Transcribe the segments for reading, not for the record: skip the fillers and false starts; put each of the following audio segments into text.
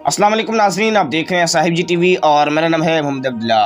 अस्सलाम वालेकुम नाज़रीन, आप देख रहे हैं साहिब जी टीवी और मेरा नाम है मोहम्मद अब्दुल्ला।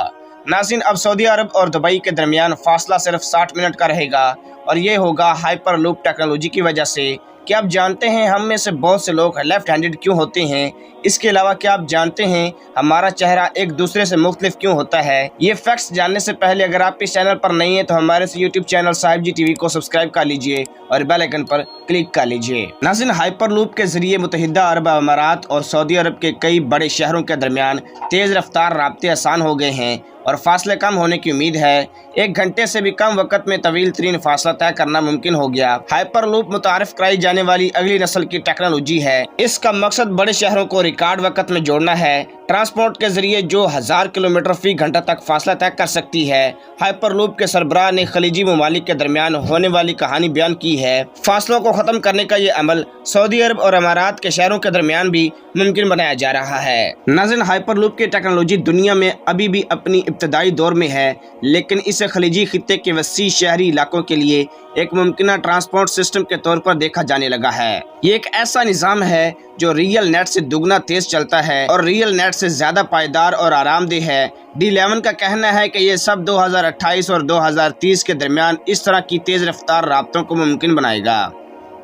नाज़रीन, अब सऊदी अरब और दुबई के दरमियान फासला सिर्फ 60 मिनट का रहेगा और ये होगा हाइपर लूप टेक्नोलॉजी की वजह से। क्या आप जानते हैं हम में से बहुत से लोग लेफ्ट हैंडेड क्यों होते हैं? इसके अलावा क्या आप जानते हैं हमारा चेहरा एक दूसरे से मुख्तलिफ क्यों होता है? ये फैक्ट्स जानने से पहले अगर आप इस चैनल पर नहीं हैं तो हमारे से यूट्यूब चैनल साहिब जी टीवी को सब्सक्राइब कर लीजिए और बेल आइकन पर क्लिक कर लीजिए। नाज़रीन, हाइपर लूप के जरिए मुत्तहिदा अरब अमारात और सऊदी अरब के कई बड़े शहरों के दरमियान तेज रफ्तार राब्ते आसान हो गए हैं और फासले कम होने की उम्मीद है। 1 घंटे से भी कम वक्त में तवील तरीन फासला तय करना मुमकिन हो गया। हाइपर लूप मुतारिफ कराई जाने वाली अगली नस्ल की टेक्नोलॉजी है। इसका मकसद बड़े शहरों को रिकॉर्ड वक्त में जोड़ना है। ट्रांसपोर्ट के जरिए जो 1000 किलोमीटर फी घंटा तक फासला तय कर सकती है। हाइपर लूप के सरबराह ने खलीजी ममालिक के दरमियान होने वाली कहानी बयान की है। फासलों को खत्म करने का ये अमल सऊदी अरब और अमारात के शहरों के दरमियान भी मुमकिन बनाया जा रहा है। नाज़रीन, हाइपर लूप की टेक्नोलॉजी दुनिया में अभी भी अपनी इब्तदाई दौर में है, लेकिन इसे खलीजी खित्ते के वसी शहरी इलाकों के लिए एक मुमकिन ट्रांसपोर्ट सिस्टम के तौर पर देखा जाने लगा है। ये एक ऐसा निज़ाम है जो रियल नेट से दुगना तेज चलता है और रियल नेट से ज़्यादा पायदार और आरामदेह है। D11 का कहना है कि ये सब 2028 और 2030 के दरमियान इस तरह की तेज़ रफ्तार राब्तों को मुमकिन बनाएगा।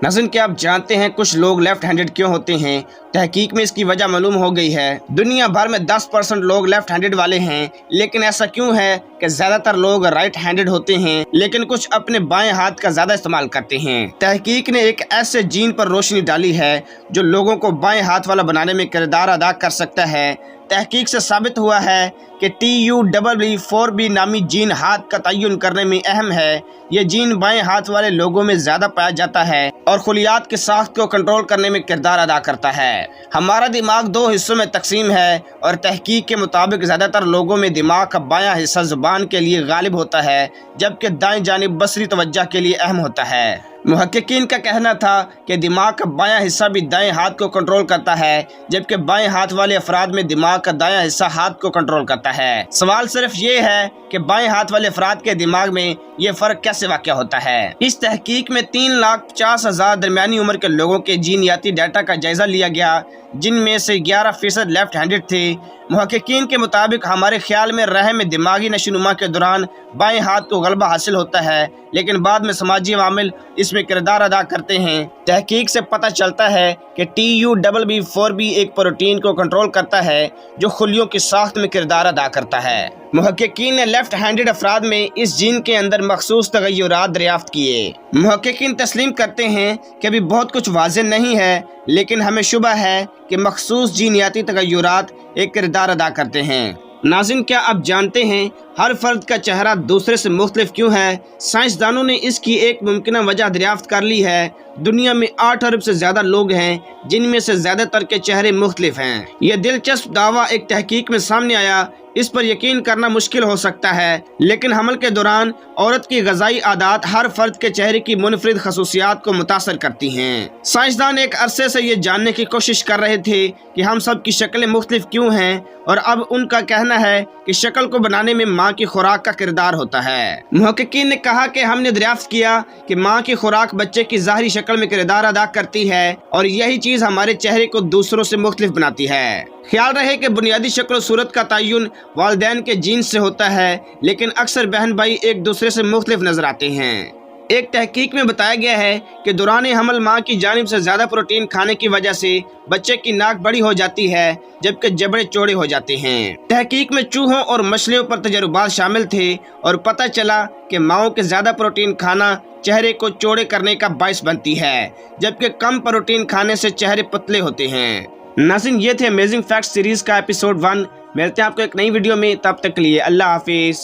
नाज़रीन, क्या आप जानते हैं कुछ लोग लेफ्ट हैंडेड क्यों होते हैं? तहकीक में इसकी वजह मालूम हो गई है। दुनिया भर में 10% लोग लेफ्ट हैंडेड वाले हैं, लेकिन ऐसा क्यों है कि ज़्यादातर लोग राइट हैंडेड होते हैं लेकिन कुछ अपने बाएं हाथ का ज़्यादा इस्तेमाल करते हैं? तहकीक ने एक ऐसे जीन पर रोशनी डाली है जो लोगों को बाएं हाथ वाला बनाने में किरदार अदा कर सकता है। तहकीक से साबित हुआ है कि TUBB4B नामी जीन हाथ का तयन करने में अहम है। ये जीन बाएं हाथ वाले लोगों में ज़्यादा पाया जाता है और खुलियात की साख्त को कंट्रोल करने में किरदार अदा करता है। हमारा दिमाग 2 हिस्सों में तकसीम है और तहकीक के मुताबिक ज़्यादातर लोगों में दिमाग का बायां हिस्सा ज़ुबान के लिए गालिब होता है, जबकि दाएं जानिब बसरी तवज्जो के लिए अहम होता है। मुहक्किकीन का कहना था कि दिमाग का बायां हिस्सा भी दाएं हाथ को कंट्रोल करता है, जबकि बाएं हाथ वाले अफराद में दिमाग का दायां हिस्सा हाथ को कंट्रोल करता है। सवाल सिर्फ ये है कि बाएं हाथ वाले अफराद के दिमाग में ये फ़र्क कैसे वाक़या होता है। इस तहकीक में 3,50,000 दरमियानी उम्र के लोगों के जीनियाती डाटा का जायजा लिया गया, जिनमें से 11% लेफ्ट हैंडेड थे। मुहक्किकीन के मुताबिक हमारे ख्याल में रहम में दिमागी नशोनुमा के दौरान बाएं हाथ को गलबा हासिल होता है, लेकिन बाद में समाजी अवामिल इसमें किरदार अदा करते हैं। तहकीक से पता चलता है कि TUBB4B एक प्रोटीन को कंट्रोल करता है जो खुलियों की साख्त में किरदार अदा करता है। मुहक्किकीन ने लेफ्ट हैंडेड अफराद में इस जीन के अंदर मखसूस तगय्युरात दरियाफ्त किए। मुहक्किकीन तस्लीम करते हैं कि अभी बहुत कुछ वाज़ेह नहीं है, लेकिन हमें शुबा है कि मखसूस जीनियाती तगय्युरात एक किरदार अदा करते हैं। नाज़रीन, क्या आप जानते हैं हर फर्द का चेहरा दूसरे से मुख्तलिफ क्यों है? साइंसदानों ने इसकी एक मुमकिन वजह दरियाफ्त कर ली है। दुनिया में 8 अरब से ज़्यादा लोग हैं, जिनमें से ज़्यादातर के चेहरे मुख्तलिफ हैं। यह दिलचस्प दावा एक तहकीक में सामने आया। इस पर यकीन करना मुश्किल हो सकता है, लेकिन हमल के दौरान औरत की ग़िज़ाई आदत हर फर्द के चेहरे की मुनफरिद खसूसियात को मुतासर करती हैं। साइंसदान एक अरसे से ये जानने की कोशिश कर रहे थे कि हम सब की शक्लें मुख्तलिफ क्यों हैं, और अब उनका कहना है कि शक्ल को बनाने में माँ की खुराक का किरदार होता है। मुहक्किकीन ने कहा कि हमने दरियाफ्त किया कि माँ की खुराक बच्चे की ज़ाहिरी शक्ल में किरदार अदा करती है और यही चीज़ हमारे चेहरे को दूसरों से मुख्तलिफ बनाती है। ख्याल रहे कि बुनियादी शक्ल और सूरत का तयन वालिदैन के जीन से होता है, लेकिन अक्सर बहन भाई एक दूसरे से मुख्तलिफ नजर आते हैं। एक तहकीक में बताया गया है कि दौरान हमल माँ की जानिब से ज़्यादा प्रोटीन खाने की वजह से बच्चे की नाक बड़ी हो जाती है, जबकि जबड़े चौड़े हो जाते हैं। तहकीक में चूहों और मछलियों पर तजुर्बात शामिल थे और पता चला कि माओं के ज़्यादा प्रोटीन खाना चेहरे को चौड़े करने का बायस बनती है, जबकि कम प्रोटीन खाने से चेहरे पतले होते हैं। नाज़रीन, ये थे अमेजिंग फैक्ट्स सीरीज़ का एपिसोड 1। मिलते हैं आपको एक नई वीडियो में, तब तक के लिए अल्लाह हाफिज़।